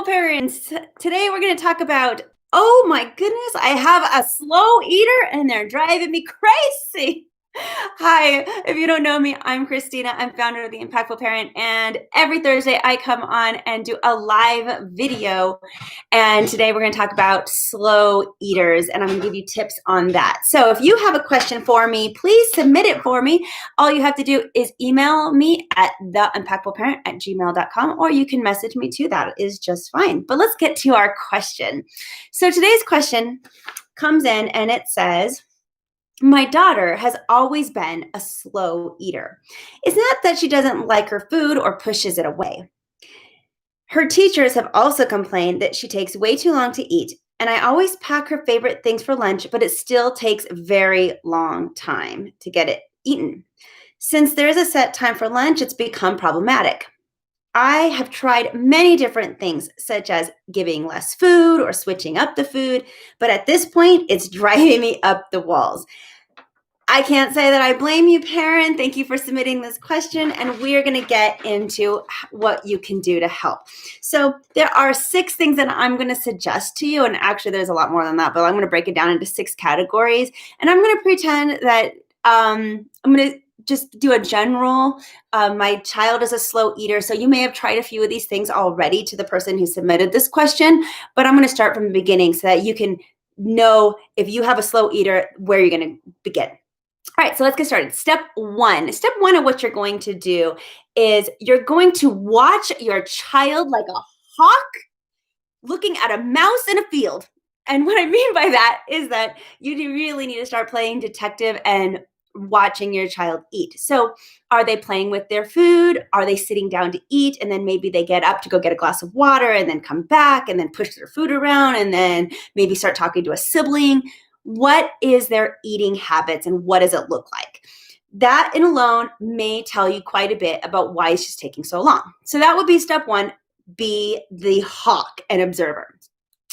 Impactful Parents. Today we're going to talk about, oh my goodness, I have a slow eater and they're driving me crazy. Hi, if you don't know me, I'm Christina. I'm founder of The Impactful Parent, and every Thursday I come on and do a live video. And today we're going to talk about slow eaters, and I'm going to give you tips on that. So if you have a question for me, please submit it for me. All you have to do is email me at theimpactfulparent@gmail.com, or you can message me too. That is just fine. But let's get to our question. So today's question comes in and it says, my daughter has always been a slow eater. It's not that she doesn't like her food or pushes it away. Her teachers have also complained that she takes way too long to eat, and I always pack her favorite things for lunch, but it still takes a very long time to get it eaten. Since there's a set time for lunch, it's become problematic. I have tried many different things, such as giving less food or switching up the food, but at this point, it's driving me up the walls. I can't say that I blame you, parent. Thank you for submitting this question, and we are going to get into what you can do to help. So there are 6 things that I'm going to suggest to you, and actually there's a lot more than that, but I'm going to break it down into 6 categories, and I'm going to pretend that I'm going to just do a general, my child is a slow eater, so you may have tried a few of these things already to the person who submitted this question, but I'm going to start from the beginning so that you can know if you have a slow eater, where you're going to begin. All right, so let's get started. Step one of what you're going to do is you're going to watch your child like a hawk looking at a mouse in a field. And what I mean by that is that you really need to start playing detective and watching your child eat. So are they playing with their food? Are they sitting down to eat? And then maybe they get up to go get a glass of water and then come back and then push their food around and then maybe start talking to a sibling. What is their eating habits and what does it look like? That in alone may tell you quite a bit about why it's just taking so long. So that would be step 1, be the hawk and observer.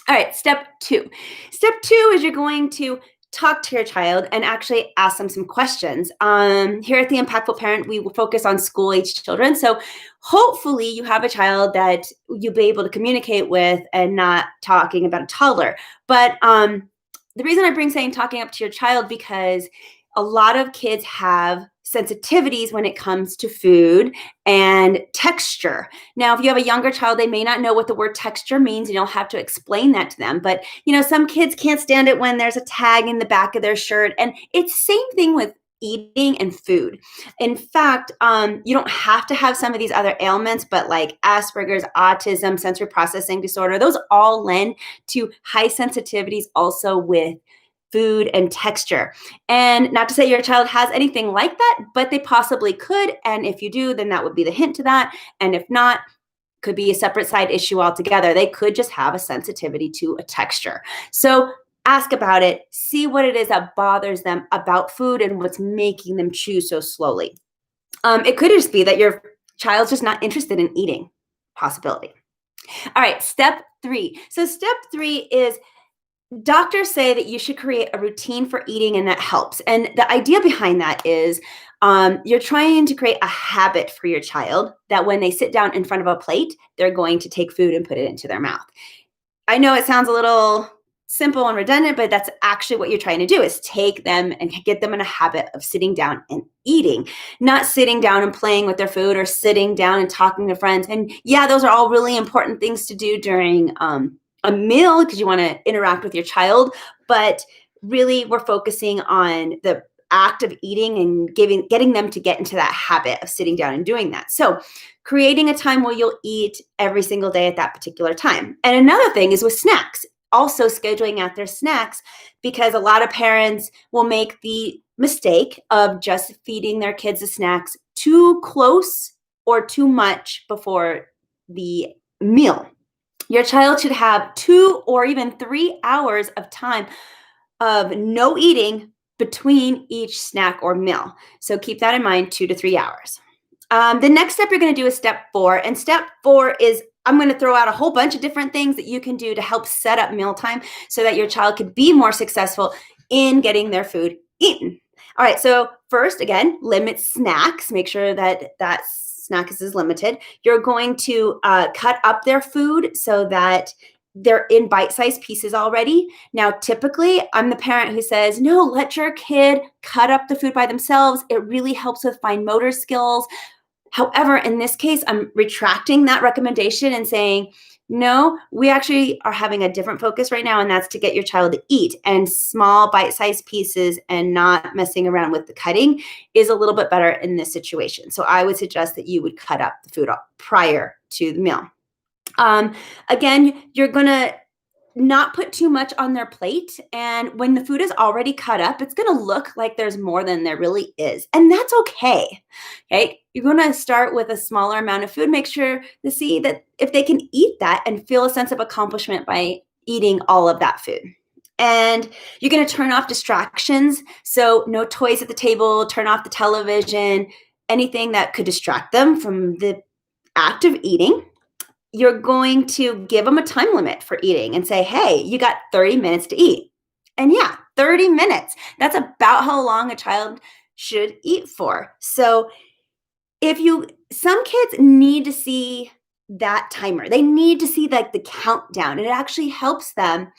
All right, step 2. Step 2 is you're going to talk to your child and actually ask them some questions. Here at The Impactful Parent, we will focus on school-age children. So hopefully you have a child that you'll be able to communicate with and not talking about a toddler. But the reason I bring talking up to your child, because a lot of kids have sensitivities when it comes to food and texture. Now, if you have a younger child, they may not know what the word texture means, and you'll have to explain that to them. But, some kids can't stand it when there's a tag in the back of their shirt. And it's the same thing with eating and food. In fact, you don't have to have some of these other ailments, but like Asperger's, autism, sensory processing disorder, those all lend to high sensitivities also with food and texture. And not to say your child has anything like that, but they possibly could. And if you do, then that would be the hint to that. And if not, could be a separate side issue altogether. They could just have a sensitivity to a texture. So ask about it, see what it is that bothers them about food and what's making them chew so slowly. It could just be that your child's just not interested in eating. Possibility. All right, step 3. So step 3 is doctors say that you should create a routine for eating, and that helps. And the idea behind that is you're trying to create a habit for your child that when they sit down in front of a plate, they're going to take food and put it into their mouth. I know it sounds a little simple and redundant, but that's actually what you're trying to do, is take them and get them in a habit of sitting down and eating, not sitting down and playing with their food or sitting down and talking to friends. And yeah, those are all really important things to do during a meal because you want to interact with your child. But really, we're focusing on the act of eating and getting them to get into that habit of sitting down and doing that. So creating a time where you'll eat every single day at that particular time. And another thing is with snacks, also scheduling out their snacks, because a lot of parents will make the mistake of just feeding their kids the snacks too close or too much before the meal. Your child should have 2 or even 3 hours of time of no eating between each snack or meal. So keep that in mind, 2 to 3 hours. The next step you're going to do is step 4. And step 4 is I'm going to throw out a whole bunch of different things that you can do to help set up mealtime so that your child could be more successful in getting their food eaten. All right, so first, again, limit snacks. Make sure that snack is limited. You're going to cut up their food so that they're in bite-sized pieces already. Now, typically, I'm the parent who says, no, let your kid cut up the food by themselves. It really helps with fine motor skills. However, in this case, I'm retracting that recommendation and saying, no, we actually are having a different focus right now, and that's to get your child to eat. And small bite-sized pieces and not messing around with the cutting is a little bit better in this situation. So I would suggest that you would cut up the food prior to the meal. Again, you're going to not put too much on their plate. And when the food is already cut up, it's going to look like there's more than there really is. And that's okay. Okay. You're going to start with a smaller amount of food. Make sure to see that if they can eat that and feel a sense of accomplishment by eating all of that food. And you're going to turn off distractions. So no toys at the table, turn off the television, anything that could distract them from the act of eating. You're going to give them a time limit for eating and say, hey, you got 30 minutes to eat. And yeah, 30 minutes. That's about how long a child should eat for. So some kids need to see that timer. They need to see like the countdown. It actually helps them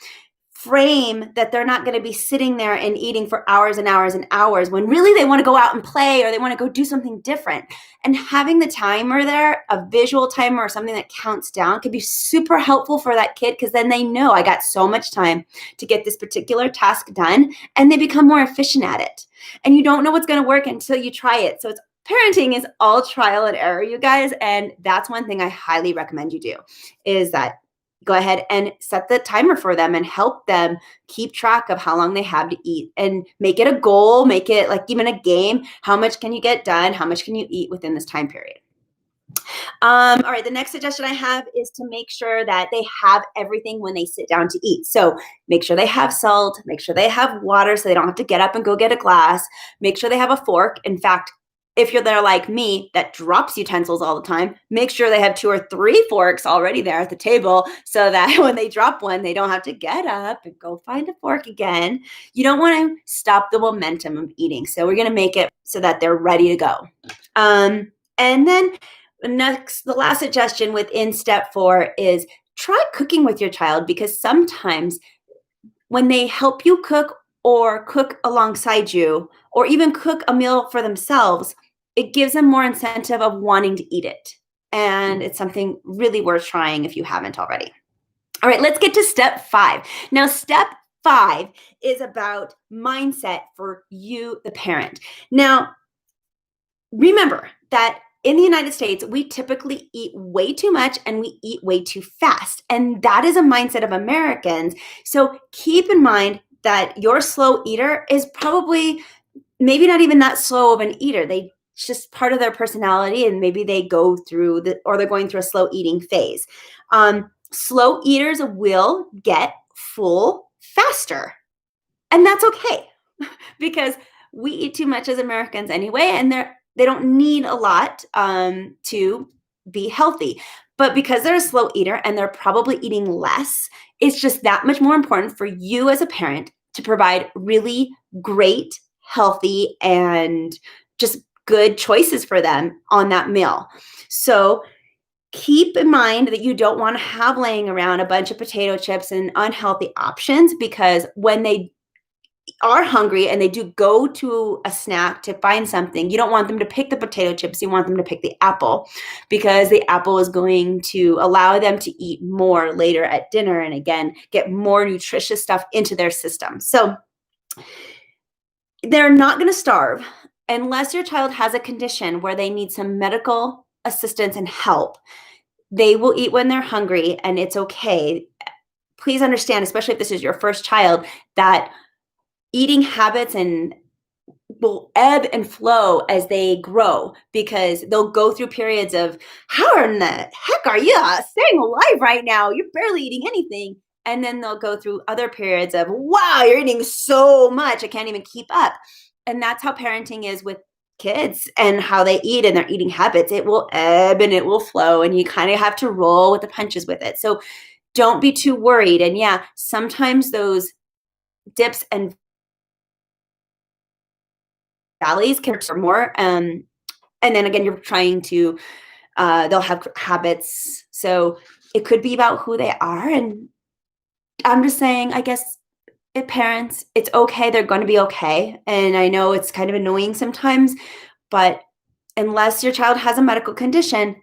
frame that they're not going to be sitting there and eating for hours and hours and hours when really they want to go out and play or they want to go do something different. And having the timer there, a visual timer or something that counts down, could be super helpful for that kid, because then they know I got so much time to get this particular task done, and they become more efficient at it. And you don't know what's going to work until you try it. So parenting is all trial and error, you guys. And that's one thing I highly recommend you do, is that go ahead and set the timer for them and help them keep track of how long they have to eat, and make it a goal, make it like even a game. How much can you get done? How much can you eat within this time period? All right, the next suggestion I have is to make sure that they have everything when they sit down to eat. So make sure they have salt, make sure they have water so they don't have to get up and go get a glass, make sure they have a fork. In fact, if you're there like me that drops utensils all the time, make sure they have 2 or 3 forks already there at the table so that when they drop one, they don't have to get up and go find a fork again. You don't want to stop the momentum of eating. So we're going to make it so that they're ready to go. And then the last suggestion within step 4 is try cooking with your child, because sometimes when they help you cook or cook alongside you, or even cook a meal for themselves, it gives them more incentive of wanting to eat it. And it's something really worth trying if you haven't already. All right, let's get to step 5. Now, step 5 is about mindset for you, the parent. Now, remember that in the United States, we typically eat way too much and we eat way too fast. And that is a mindset of Americans. So keep in mind that your slow eater is probably maybe not even that slow of an eater. It's just part of their personality, and maybe they go through they're going through a slow eating phase. Slow eaters will get full faster. And that's okay, because we eat too much as Americans anyway, and they don't need a lot to be healthy. But because they're a slow eater and they're probably eating less, it's just that much more important for you as a parent to provide really great, healthy, and just good choices for them on that meal. So keep in mind that you don't want to have laying around a bunch of potato chips and unhealthy options, because when they are hungry and they do go to a snack to find something, you don't want them to pick the potato chips. You want them to pick the apple, because the apple is going to allow them to eat more later at dinner, and again, get more nutritious stuff into their system. So they're not going to starve unless your child has a condition where they need some medical assistance and help. They will eat when they're hungry, and it's okay. Please understand, especially if this is your first child, that eating habits will ebb and flow as they grow, because they'll go through periods of, how in the heck are you staying alive right now? You're barely eating anything. And then they'll go through other periods of, wow, you're eating so much, I can't even keep up. And that's how parenting is with kids and how they eat and their eating habits. It will ebb and it will flow, and you kind of have to roll with the punches with it. So don't be too worried. And yeah, sometimes those dips and valleys can be more And then again, you're trying to, they'll have habits. So it could be about who they are. And I'm just saying, I guess, parents, it's okay. They're going to be okay. And I know it's kind of annoying sometimes, but unless your child has a medical condition,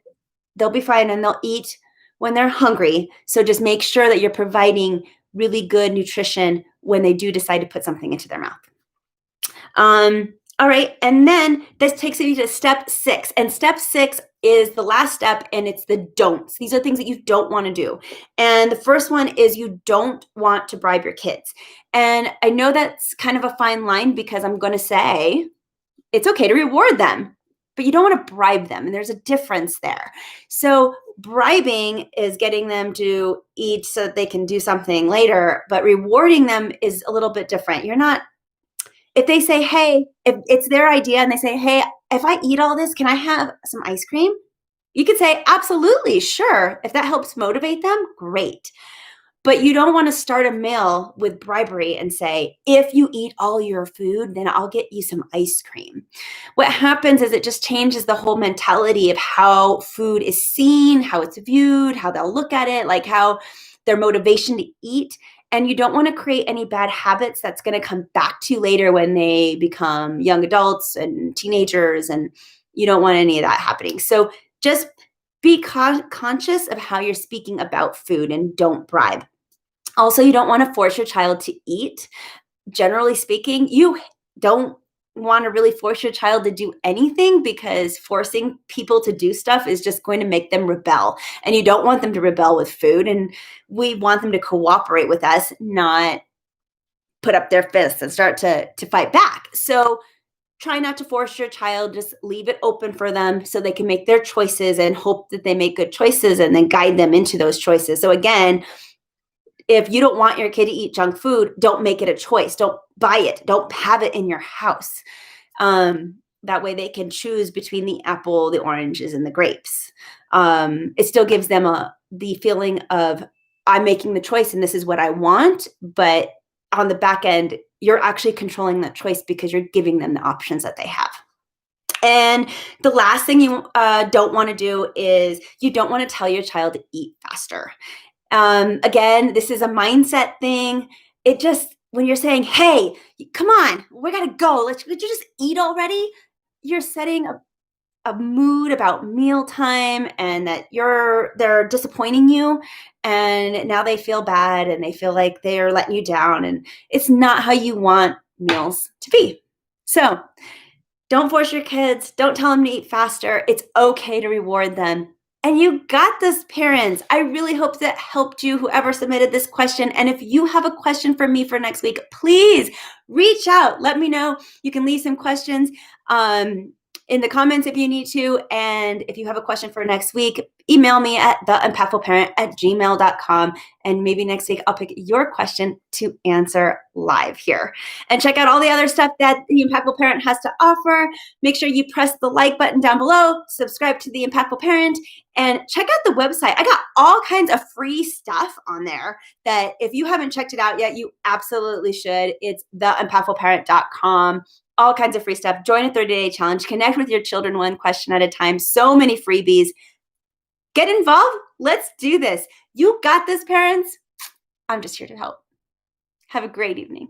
they'll be fine and they'll eat when they're hungry. So just make sure that you're providing really good nutrition when they do decide to put something into their mouth. All right. And then this takes me to step 6. And step 6 is the last step, and it's the don'ts. These are things that you don't want to do. And the first one is you don't want to bribe your kids. And I know that's kind of a fine line because I'm going to say it's okay to reward them, but you don't want to bribe them. And there's a difference there. So bribing is getting them to eat so that they can do something later, but rewarding them is a little bit different. You're not, if they say, hey, if it's their idea and they say, hey, if I eat all this, can I have some ice cream? You could say, absolutely, sure. If that helps motivate them, great. But you don't want to start a meal with bribery and say, if you eat all your food, then I'll get you some ice cream. What happens is it just changes the whole mentality of how food is seen, how it's viewed, how they'll look at it, like how their motivation to eat. And you don't want to create any bad habits that's going to come back to you later when they become young adults and teenagers. And you don't want any of that happening. So just be conscious of how you're speaking about food and don't bribe. Also, you don't want to force your child to eat. Generally speaking, you don't want to really force your child to do anything because forcing people to do stuff is just going to make them rebel. And you don't want them to rebel with food. And we want them to cooperate with us, not put up their fists and start to fight back. So try not to force your child, just leave it open for them so they can make their choices and hope that they make good choices and then guide them into those choices. So again, if you don't want your kid to eat junk food, don't make it a choice. Don't buy it. Don't have it in your house. That way they can choose between the apple, the oranges, and the grapes. It still gives them the feeling of, I'm making the choice and this is what I want. But on the back end, you're actually controlling that choice because you're giving them the options that they have. And the last thing you don't want to do is you don't want to tell your child to eat faster. Again, this is a mindset thing. It just, when you're saying, hey, come on, we got to go. Would you just eat already? You're setting a mood about mealtime and that they're disappointing you. And now they feel bad and they feel like they're letting you down. And it's not how you want meals to be. So don't force your kids. Don't tell them to eat faster. It's okay to reward them. And you got this, parents. I really hope that helped you, whoever submitted this question. And if you have a question for me for next week, please reach out. Let me know. You can leave some questions in the comments if you need to. And if you have a question for next week, email me at theimpactfulparent@gmail.com. And maybe next week I'll pick your question to answer live here. And check out all the other stuff that The Impactful Parent has to offer. Make sure you press the like button down below, subscribe to The Impactful Parent, and check out the website. I got all kinds of free stuff on there that if you haven't checked it out yet, you absolutely should. It's theimpactfulparent.com. All kinds of free stuff. Join a 30-day challenge. Connect with your children one question at a time. So many freebies. Get involved. Let's do this. You got this, parents. I'm just here to help. Have a great evening.